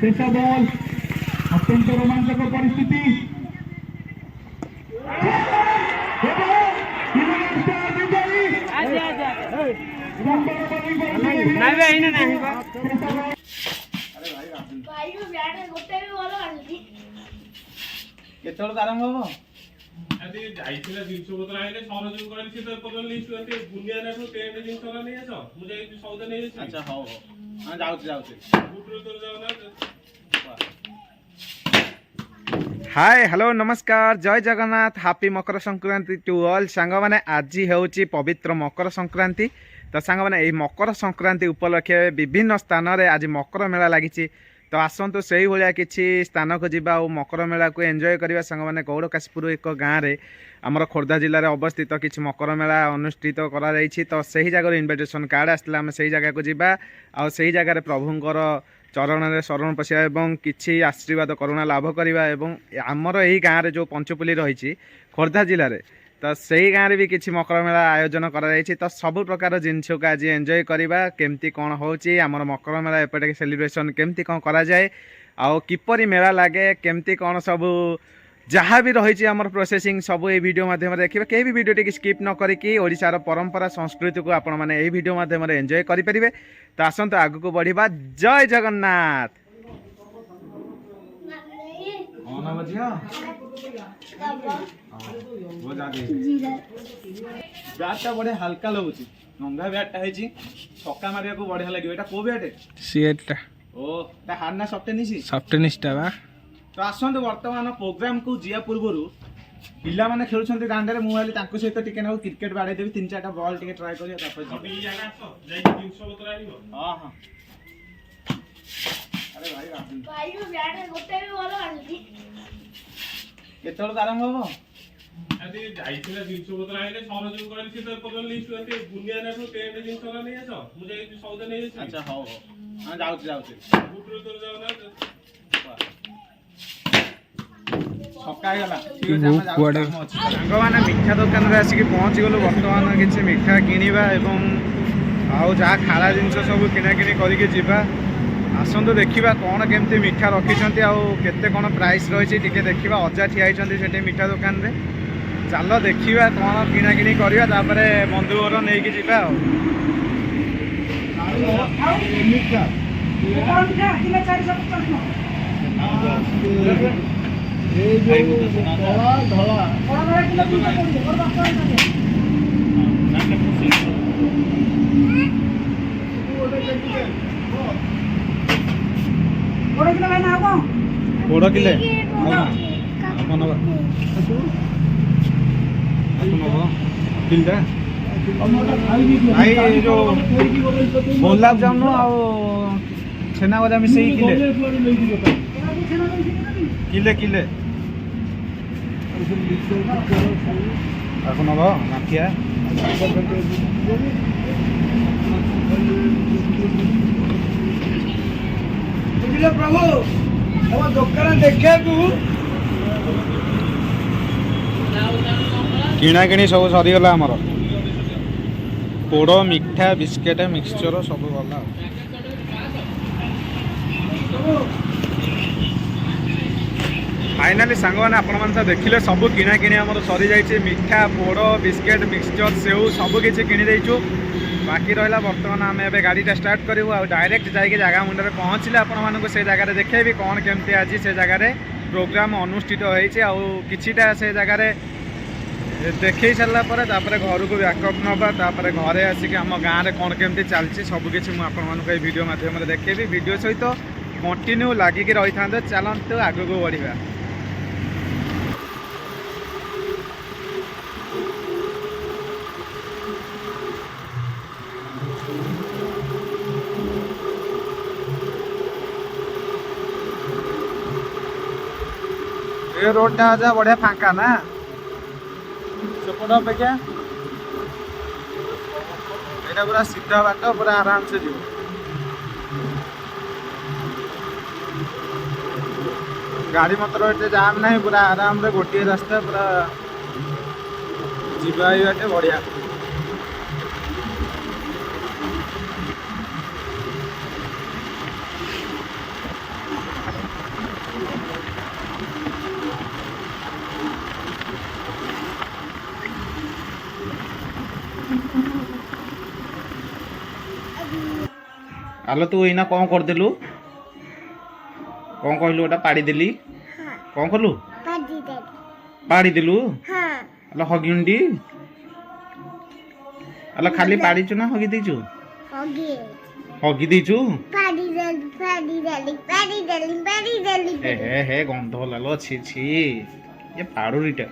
शेष बॉल अत्यंत रोमांचक परिस्थिती କେତେବେଳେ ଆରମ୍ଭ ହବ? ଆଜି ଯାଇଥିଲା ଜିନିଷ ପତ୍ର ଆଇଲେ ସହଯୋଗ କରିଲି ସେ ତ ଏପର୍ଯ୍ୟନ୍ତ ଲିଷ୍ଟ ଏମିତି ବୁନିଆ ନାଠୁ ଟେଣ୍ଟ ଜିନିଷ ନେଇ ଆସ ମୁଁ ଯାଇକି ସଉଦା ନେଇ ଆସିବି। ଆଚ୍ଛା ହଉ ହଉ ଆମେ ଯାଉଛି ବୁଟରୁ ତୋର ଯାଉନା। हाय हेलो नमस्कार जय Jagannath happy Makar Sankranti to all song मैंने आज होची पवित्र मकर संक्रांति तो सांग मैंने यही मकर संक्रांति उपलक्षे विभिन्न स्थान रे आज मकर मेला लगी तो आसतु से ही भाया किसी स्थान को जीवा और मकर मेला को एंजॉय करवा सांग मैंने गौड़ काशीपुर एक गाँव में आमर खोर्धा जिले में अवस्थित किसी मकर मेला अनुष्ठित करा तो सही जगह इनविटेशन कार्ड आसला आम से जगह को जीवा आ से जगह प्रभुंर चरण में शरण पशिया एवं किसी आशीर्वाद करुणा लाभ करवा एवं आमर यही गाँव में जो पंचपुली रही खोर्धा जिले में तो सही गाँव में भी किसी मकर मेला आयोजन कराई तो सब प्रकार जिनस को आज एंजॉय करवा केमती कौन होची आमर मकर मेला एपटे सेलिब्रेशन केमती कौन करा जाए आउ किपरि मेला लगे केमती कौन सब जहाँ भी रही आमर प्रोसेसिंग सब ये वीडियो माध्यम देखिए कहीं भी वीडियो टी स्किप न करिकी ओडिशार परंपरा संस्कृति को आपण मैंने यही वीडियो माध्यम एंजॉय करें तो आसतु आग को बढ़िबा। जय जगन्नाथ। ब्याटा बढ़िया हल्का लगुच नंगा ब्याटा है छक्का मारिया को बढ़िया लगे एटा को ब्याटे सीएटा ओ ता हारना सफ्ट टेनिस सफ्टनिस्टा बा तो आसतु वर्तमान प्रोग्राम को जिया पूर्व पिला माने खेलुछंती दांडे रे मुआली तांको सहित टिके ना क्रिकेट बाडे देबी 3-4टा बॉल टिके ट्राई करिया तापर अब ई जागा आस जाई जिनिस पत्र आनिबो। हां हां अरे भाई राहुल भाई वो ब्याट गोटे भी बोलो आंटी केतळ आरंभ हबो? आजी जाईଥିଲା ଜିନିଷ ପତ୍ର ଆଇଲେ ସହଯୋଗ କରିଲି ସେ ତ ଏପର୍ଯ୍ୟନ୍ତ ଲିଷ୍ଟ ଏମିତି ବୁନିଆ ନାଠୁ ଟେଣ୍ଟ ଜିନିଷ ନେଇ ଆସ ମୁଁ ଯାଇକି ସଉଦା ନେଇ ଆସିବି। अच्छा ହଉ ହଉ ଆମେ ଯାଉଛି ବୁଟରୁ ତୋର ଯାଉନା। छक्का गला ठीक है हम जाऊ सांग मैंने मिठा दुकान में आसिक पहुँची गलु बर्तमान किसी मिठा किणवा एवं आउ जहाँ खाला जिनस सब किणाकिणी करके जीवा आसतु देखा कौन केमती मिठा रखिंट आउ केते कौन प्राइस रही देखा अजा ठिया से मिठा दुकान रे चल देखा कौन किणाकिणी करवा बंधु घर नहीं कि जीवा बड़ किले भाई जो गुलाब जामुन आ छेना गजा मिसे किले किले नब माखिया प्रभु दुकान देखा किणाकिणी सब सरीगला आमर पोड़ मिठा बिस्केट मिक्सचर सब गला फाइनाली सांग मैंने आपण मैंने देखिले सब किणाकिणी आमर सरी जाइए मिठा पोड़ बिस्केट मिक्सचर सेव सब किसी किणी देचु बाकी रहा बर्तमान आम ए गाड़ीटा स्टार्ट करूँ आ डायरेक्ट जाकि जगह मुंडे पहुँचले आपण मानक से जगह देखेबी कौन केमती आज से जगह प्रोग्राम अनुष्ठित होटा से जगह देखे सारा घर को बैकअप नवा घरे आसिक आम गाँव में कौन केमती चलती सबकि मुझे वीडियो माध्यम देखेबी वीडियो सहित कंटिन्यू लगिक रही था चलते आग को बढ़िया। ये रोडटा आज बढ़िया फांका ना सेपट अपेक्षा यहाँ पूरा सीधा बाट पूरा आराम से जीव गाड़ी मतर ये जाम ना पूरा आराम रे गोटे रास्ता पूरा जीवा बाटे बढ़िया। ଆଲୋ ତୁ ଏଇନା କ'ଣ କରିଦେଲୁ? କ'ଣ କହିଲୁ? ଓଟା ପାଡ଼ିଦେଲି। କ'ଣ କଲୁ? ପାଡ଼ିଦେଲୁ? ଆଲୋ ହଗିଣ୍ଡି? ଆଲୋ ଖାଲି ପାଡ଼ିଛୁ ନା ହଗି ଦେଇଛୁ? ହଗି ଦେଇଛୁ? ହେ ଗନ୍ଧ ଲାଲ ଛି ଛି ଏ ପାଡୁରିଟା।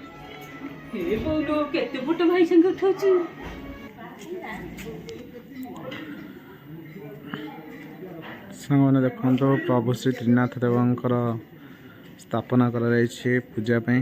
କେତେ ଫଟୋ ଭାଇ ସାଙ୍ଗେ ଉଠାଉଛୁ? ସାଙ୍ଗମାନେ ଦେଖନ୍ତୁ ପ୍ରଭୁ ଶ୍ରୀ ତ୍ରିନାଥ ଦେବଙ୍କର ସ୍ଥାପନା କରାଯାଇଛି ପୂଜା ପାଇଁ।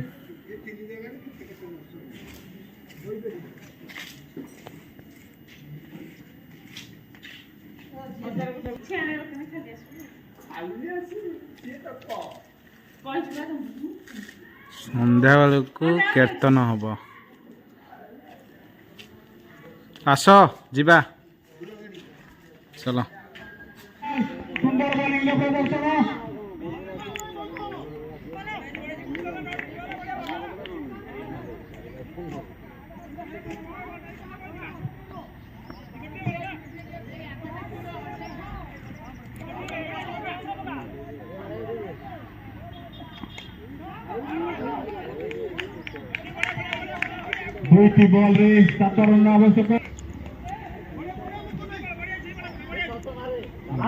ସନ୍ଧ୍ୟା ବେଳକୁ କୀର୍ତ୍ତନ ହବ। ଆସ ଯିବା ଚଲ। ସୁନ୍ଦର ବୋଲିଂର ପ୍ରଦର୍ଶନ। ଦୁଇଟି ବଲରେ 7 ରନ୍ ଆବଶ୍ୟକ।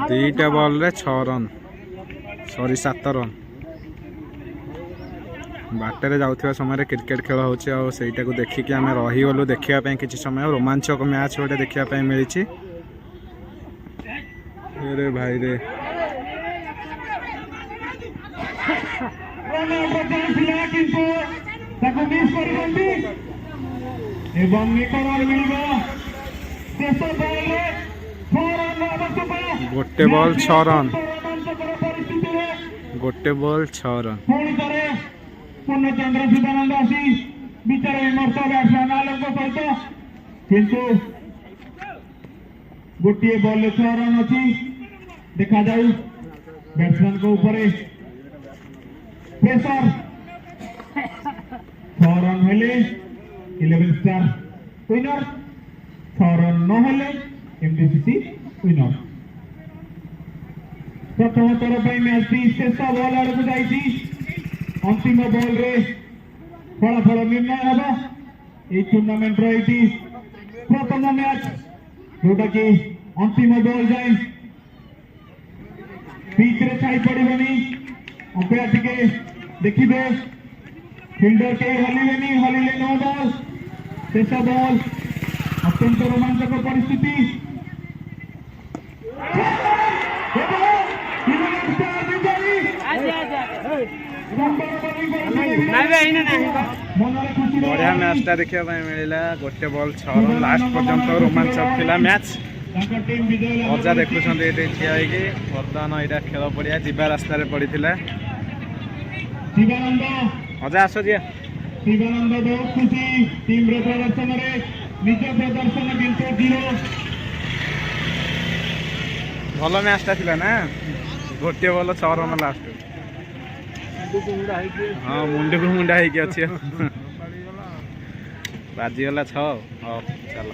ଦୁଇଟା ବଲ୍ରେ 6 ରନ୍, ସରି 7 ରନ୍। ବାଟରେ ଯାଉଥିବା ସମୟରେ କ୍ରିକେଟ ଖେଳ ହେଉଛି ଆଉ ସେଇଟାକୁ ଦେଖିକି ଆମେ ରହିଗଲୁ ଦେଖିବା ପାଇଁ କିଛି ସମୟ। ରୋମାଞ୍ଚକ ମ୍ୟାଚ୍ ଗୋଟେ ଦେଖିବା ପାଇଁ ମିଳିଛି। ରେ ଭାଇରେ କିନ୍ତୁ ତାକୁ ମିସ୍ କରିଛନ୍ତି ଏବଂ 1 ରନ୍ ମିଳିବ। ଶେଷ ବଲରେ 6 ରନ୍ ଆବଶ୍ୟକ। ଗୋଟେ ବଲ୍ 6 ରନ୍, ରୋମାଞ୍ଚକର ପରିସ୍ଥିତିରେ ଗୋଟେ ବଲ୍ 6 ରନ୍। ପୁଣି ଥରେ ପୂର୍ଣ୍ଣଚନ୍ଦ୍ର ଶିବାନନ୍ଦ ଆସି ବିଚାର ବିମର୍ଶ ବ୍ୟାଟ୍ସମ୍ୟାନ୍ ଆଲୋକ ସହିତ, କିନ୍ତୁ ଗୋଟିଏ ବଲ୍ରେ 6 ରନ୍ ଅଛି। ଦେଖାଯାଉ ବ୍ୟାଟ୍ସମ୍ୟାନ୍ଙ୍କ ଉପରେ ପ୍ରେସର। 6 ରନ୍ ହେଲେ 11 ଷ୍ଟାର ୱିନର, 6 ରନ୍ ନହେଲେ MDCC ୱିନର। ପ୍ରଥମ ଥର ପାଇଁ ମ୍ୟାଚଟି ଶେଷ ବଲ୍ ଆଡ଼କୁ ଯାଇଛି। अंतिम बॉल रे फलाफल निर्णय हम। ये टूर्नामेंट ये प्रथम मैच जोटा कि अंतिम बॉल जाए पिच रे छाई पड़ोनी। अंपायर टिके देखिए फिल्डर के हलिले हलिले 9 बॉल शेष बॉल अत्यंत रोमांचक परिस्थिति। बढ़िया मैचटा देखा मिलला। गोटे बॉल 6 रन लास्ट पर्यंत रोमांचक थिला मैच। मजा देखुं ये ठिया बर्तमान यहाँ खेल पड़िया जीवा रास्तार पड़ी मजा आस जी। शिवानंद बहुत खुशी टीम रे प्रदर्शन रे निज प्रदर्शन किंतु 0। भल मैचटा थिला ना। गोटे बॉल 6 रन लास्ट। हाँ मुंडे को मुंडा है अच्छी बाजीगला 6। हाँ चलो।